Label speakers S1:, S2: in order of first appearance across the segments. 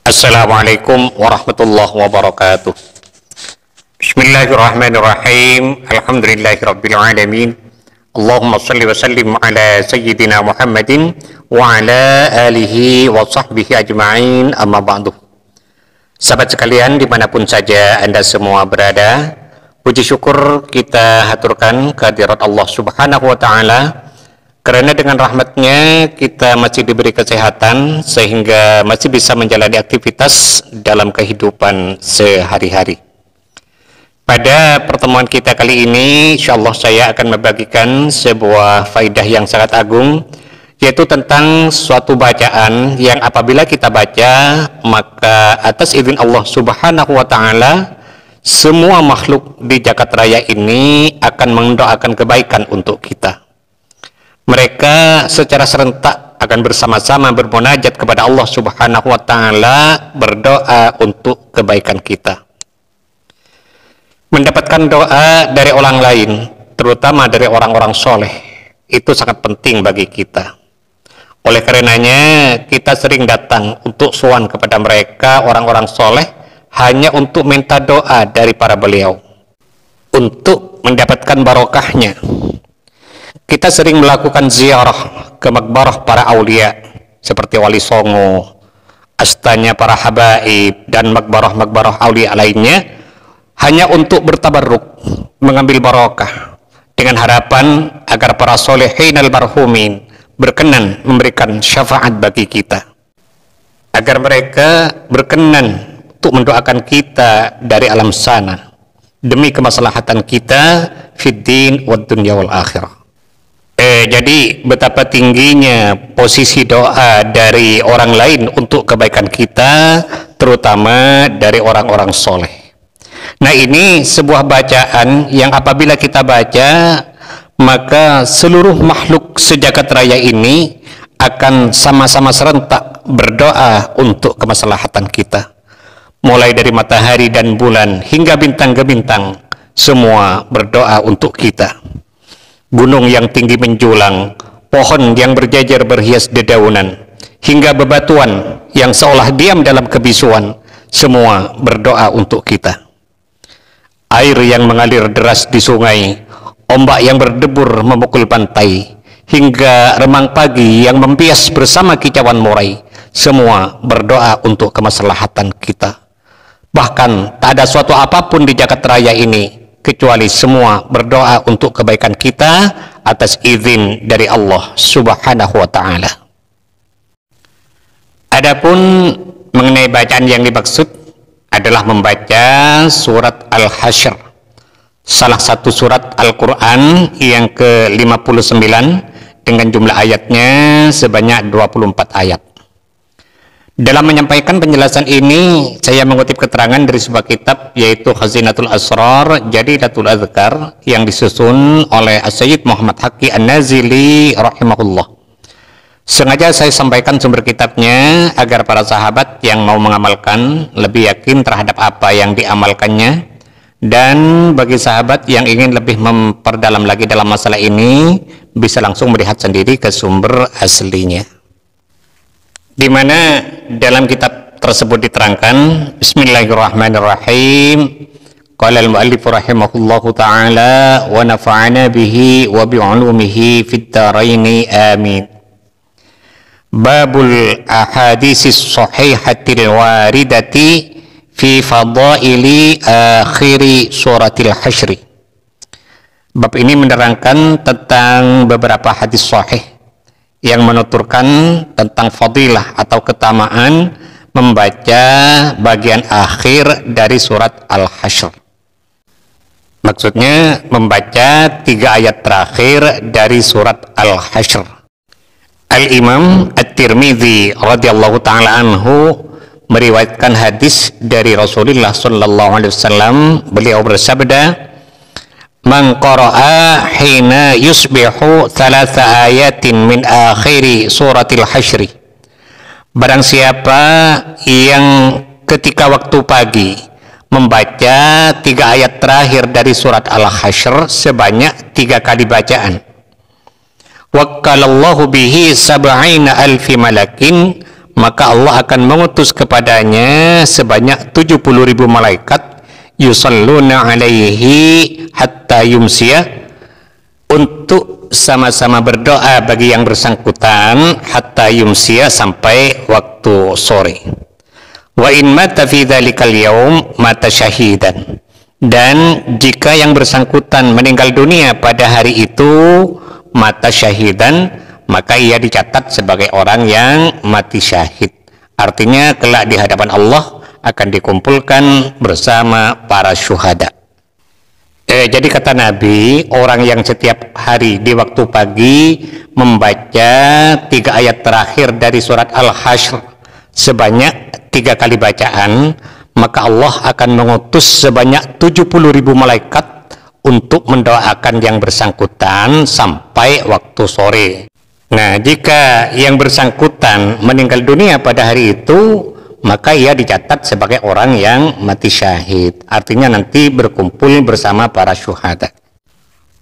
S1: Assalamualaikum warahmatullahi wabarakatuh. Bismillahirrahmanirrahim. Alhamdulillahirabbil alamin. Allahumma shalli wa sallim ala sayyidina Muhammadin wa ala alihi wa sahbihi ajma'in, amma ba'du. Sahabat sekalian dimanapun saja Anda semua berada, puji syukur kita haturkan kehadirat Allah subhanahu wa ta'ala, karena dengan rahmatnya kita masih diberi kesehatan sehingga masih bisa menjalani aktivitas dalam kehidupan sehari-hari. Pada pertemuan kita kali ini, insyaallah saya akan membagikan sebuah faidah yang sangat agung, yaitu tentang suatu bacaan yang apabila kita baca, maka atas izin Allah subhanahu wa ta'ala, semua makhluk di jagat raya ini akan mendoakan kebaikan untuk kita. Mereka secara serentak akan bersama-sama bermunajat kepada Allah subhanahu wa ta'ala, berdoa untuk kebaikan kita. Mendapatkan doa dari orang lain, terutama dari orang-orang soleh, itu sangat penting bagi kita. Oleh karenanya, kita sering datang untuk sowan kepada mereka, orang-orang soleh, hanya untuk minta doa dari para beliau, untuk mendapatkan barokahnya. Kita sering melakukan ziarah ke makbarah para aulia seperti Wali Songo, astanya para habaib, dan makbarah-makbarah aulia lainnya, hanya untuk bertabarruk, mengambil barokah, dengan harapan agar para solehin almarhumin berkenan memberikan syafaat bagi kita, agar mereka berkenan untuk mendoakan kita dari alam sana demi kemaslahatan kita fid din wad dunya wal akhirah. Jadi betapa tingginya posisi doa dari orang lain untuk kebaikan kita, terutama dari orang-orang soleh. Nah, ini sebuah bacaan yang apabila kita baca, maka seluruh makhluk sejagat raya ini akan sama-sama serentak berdoa untuk kemaslahatan kita. Mulai dari matahari dan bulan hingga bintang ke bintang, semua berdoa untuk kita. Gunung yang tinggi menjulang, pohon yang berjajar berhias dedaunan, hingga bebatuan yang seolah diam dalam kebisuan, semua berdoa untuk kita. Air yang mengalir deras di sungai, ombak yang berdebur memukul pantai, hingga remang pagi yang membias bersama kicauan murai, semua berdoa untuk kemaslahatan kita. Bahkan tak ada suatu apapun di jagat raya ini kecuali semua berdoa untuk kebaikan kita atas izin dari Allah subhanahu wa ta'ala. Adapun mengenai bacaan yang dimaksud adalah membaca surat Al-Hasyr, salah satu surat Al-Quran yang ke-59 dengan jumlah ayatnya sebanyak 24 ayat. Dalam menyampaikan penjelasan ini, saya mengutip keterangan dari sebuah kitab, yaitu Khazinatul Asrar Jadidatul Azkar, yang disusun oleh As-Sayyid Muhammad Haqqi An-Nazili rahimahullah. Sengaja saya sampaikan sumber kitabnya agar para sahabat yang mau mengamalkan lebih yakin terhadap apa yang diamalkannya, dan bagi sahabat yang ingin lebih memperdalam lagi dalam masalah ini, bisa langsung melihat sendiri ke sumber aslinya, di mana dalam kitab tersebut diterangkan, Bismillahirrahmanirrahim. Qala al-muallif rahimahullahu ta'ala wa nafa'ana bihi wa bi'ulumihi fid dharaini amin. Babul ahadisis sahihatil waridati fi fadaili akhiri suratil hasyri. Bab ini menerangkan tentang beberapa hadis sahih yang menuturkan tentang fadilah atau keutamaan membaca bagian akhir dari surat Al-Hasyr. Maksudnya membaca 3 ayat terakhir dari surat Al-Hasyr. Al-Imam At-Tirmidzi radhiyallahu ta'ala anhu meriwayatkan hadis dari Rasulullah sallallahu alaihi wasallam. Beliau bersabda, Man qara'a hina yusbihu 3 ayatin min akhiri suratil hasyri. Barang siapa yang ketika waktu pagi membaca 3 ayat terakhir dari surat Al-Hasyr sebanyak 3 kali bacaan, wakkalallahu bihi sab'ina alfi malakin, maka Allah akan mengutus kepadanya sebanyak 70.000 malaikat yusalluna alaihi hatta yumsiya, untuk sama-sama berdoa bagi yang bersangkutan hatta yumsiya, sampai waktu sore. Wa in mata fi dzalikal yaum mata syahidan, dan jika yang bersangkutan meninggal dunia pada hari itu mata syahidan, maka ia dicatat sebagai orang yang mati syahid. Artinya kelak di hadapan Allah akan dikumpulkan bersama para syuhada. Jadi kata Nabi, orang yang setiap hari di waktu pagi membaca 3 ayat terakhir dari surat Al-Hasyr sebanyak 3 kali bacaan, maka Allah akan mengutus sebanyak 70.000 malaikat untuk mendoakan yang bersangkutan sampai waktu sore. Nah, jika yang bersangkutan meninggal dunia pada hari itu, maka ia dicatat sebagai orang yang mati syahid. Artinya nanti berkumpul bersama para syuhada.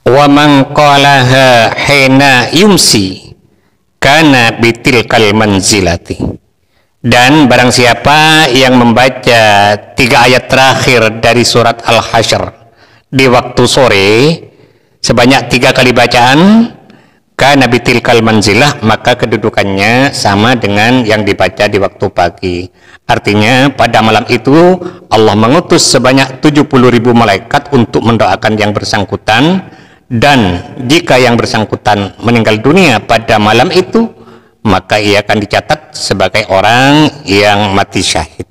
S1: Wa man qalaha hina yumsi kana bitilkal manzilati. Dan barang siapa yang membaca 3 ayat terakhir dari surat Al-Hasyr di waktu sore sebanyak 3 kali bacaan, kana bitilkal manzilah, maka kedudukannya sama dengan yang dibaca di waktu pagi. Artinya pada malam itu Allah mengutus sebanyak 70.000 malaikat untuk mendoakan yang bersangkutan, dan jika yang bersangkutan meninggal dunia pada malam itu, maka ia akan dicatat sebagai orang yang mati syahid.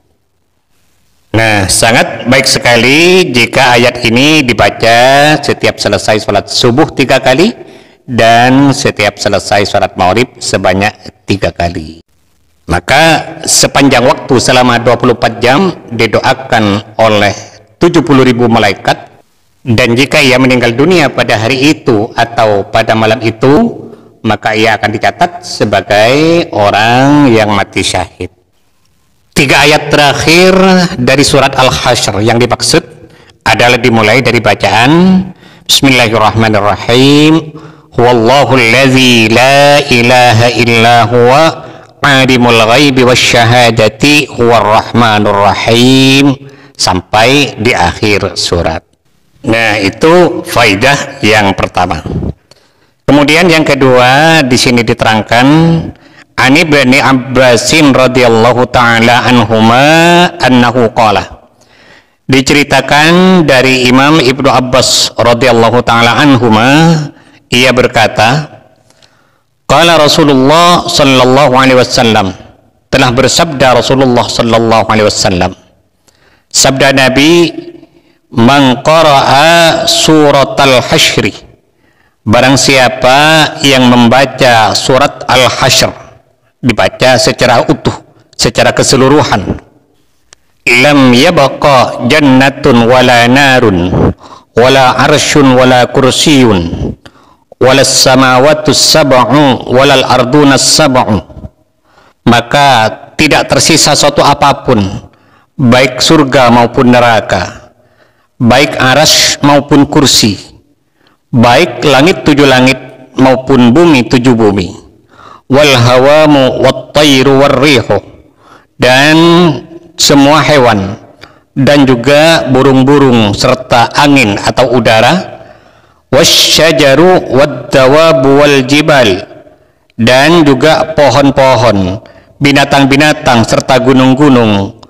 S1: Nah, sangat baik sekali jika ayat ini dibaca setiap selesai sholat subuh 3 kali dan setiap selesai sholat maghrib sebanyak 3 kali. Maka sepanjang waktu selama 24 jam didoakan oleh 70.000 malaikat, dan jika ia meninggal dunia pada hari itu atau pada malam itu, maka ia akan dicatat sebagai orang yang mati syahid. 3 ayat terakhir dari surat Al-Hasyr yang dimaksud adalah dimulai dari bacaan Bismillahirrahmanirrahim. Huwallahu allazi la ilaha illa huwa alimul ghaibi wasyahadati huwar rahmanur rahim, sampai di akhir surat. Nah, itu faidah yang pertama. Kemudian yang kedua, di sini diterangkan An Ibni Abbasin radhiyallahu taala anhuma annahu qala. Diceritakan dari Imam Ibnu Abbas radhiyallahu taala anhuma, ia berkata, qala Rasulullah sallallahu alaihi wasallam, telah bersabda Rasulullah sallallahu alaihi wasallam. Sabda Nabi, man qara'a suratal hasyri, barang siapa yang membaca surat Al-Hasyr, dibaca secara utuh, secara keseluruhan, lam yabqa jannatun wala narun wala arsyun wala kursiyun wala samawatus sab'u walal ardunas sab'u, maka tidak tersisa suatu apapun, baik surga maupun neraka, baik arasy maupun kursi, baik langit 7 langit maupun bumi 7 bumi, wal hawamu wat tayru war rihu, dan semua hewan dan juga burung-burung serta angin atau udara, wasyajaru waddawabu wal jibal, dan juga pohon-pohon, binatang-binatang serta gunung-gunung,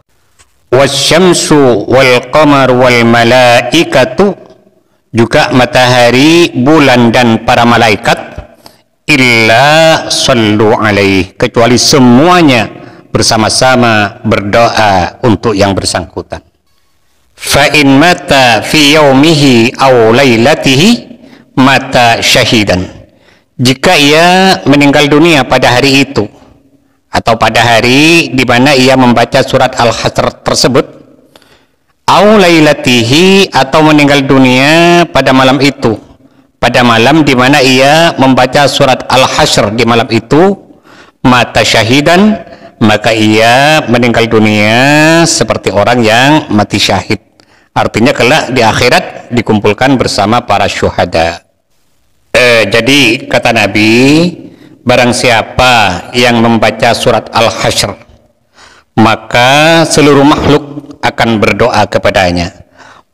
S1: wasyamsu wal qamar wal malaikatu, juga matahari, bulan dan para malaikat, illa sallu alaih, kecuali semuanya bersama-sama berdoa untuk yang bersangkutan. Fa in mata fi yaumihi aw lailatihi mata syahidan, jika ia meninggal dunia pada hari itu atau pada hari di mana ia membaca surat Al-Hasyr tersebut, aw lailatihi, atau meninggal dunia pada malam itu, pada malam di mana ia membaca surat Al-Hasyr di malam itu, mata syahidan, maka ia meninggal dunia seperti orang yang mati syahid. Artinya kelak di akhirat dikumpulkan bersama para syuhada. Jadi kata Nabi, barang siapa yang membaca surat Al-Hasyr, maka seluruh makhluk akan berdoa kepadanya,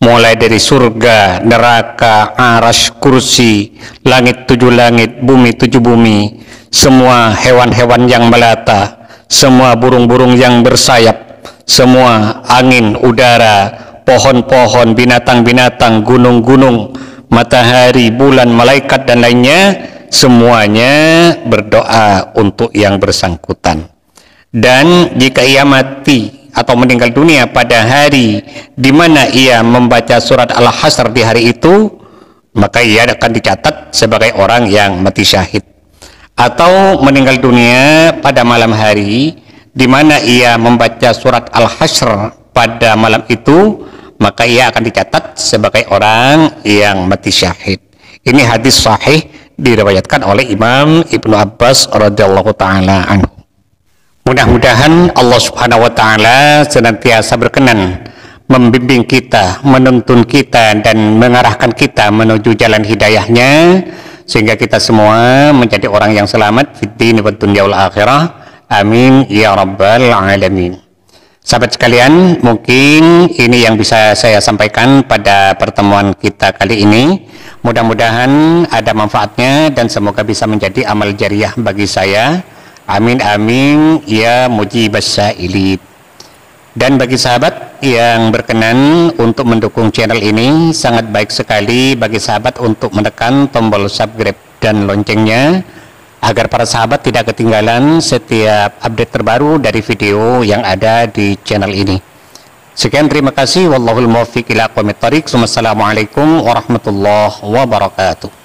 S1: mulai dari surga, neraka, arasy, kursi, langit 7 langit, bumi 7 bumi, semua hewan-hewan yang melata, semua burung-burung yang bersayap, semua angin, udara, pohon-pohon, binatang-binatang, gunung-gunung, matahari, bulan, malaikat dan lainnya, semuanya berdoa untuk yang bersangkutan. Dan jika ia mati atau meninggal dunia pada hari di mana ia membaca surat Al-Hasyr di hari itu, maka ia akan dicatat sebagai orang yang mati syahid. Atau meninggal dunia pada malam hari di mana ia membaca surat Al-Hasyr pada malam itu, maka ia akan dicatat sebagai orang yang mati syahid. Ini hadis sahih diriwayatkan oleh Imam Ibnu Abbas radhiyallahu taala anhu. Mudah-mudahan Allah Subhanahu wa taala senantiasa berkenan membimbing kita, menuntun kita dan mengarahkan kita menuju jalan hidayahnya, sehingga kita semua menjadi orang yang selamat fid din wad dunya wal akhirah. Amin ya rabbal alamin. Sahabat sekalian, mungkin ini yang bisa saya sampaikan pada pertemuan kita kali ini. Mudah-mudahan ada manfaatnya dan semoga bisa menjadi amal jariah bagi saya. Amin amin ya mujibas sa'ilin. Dan bagi sahabat yang berkenan untuk mendukung channel ini, sangat baik sekali bagi sahabat untuk menekan tombol subscribe dan loncengnya, agar para sahabat tidak ketinggalan setiap update terbaru dari video yang ada di channel ini. Sekian, terima kasih. Wallahul muwaffiq ila aqwamit thoriq. Wassalamualaikum warahmatullahi wabarakatuh.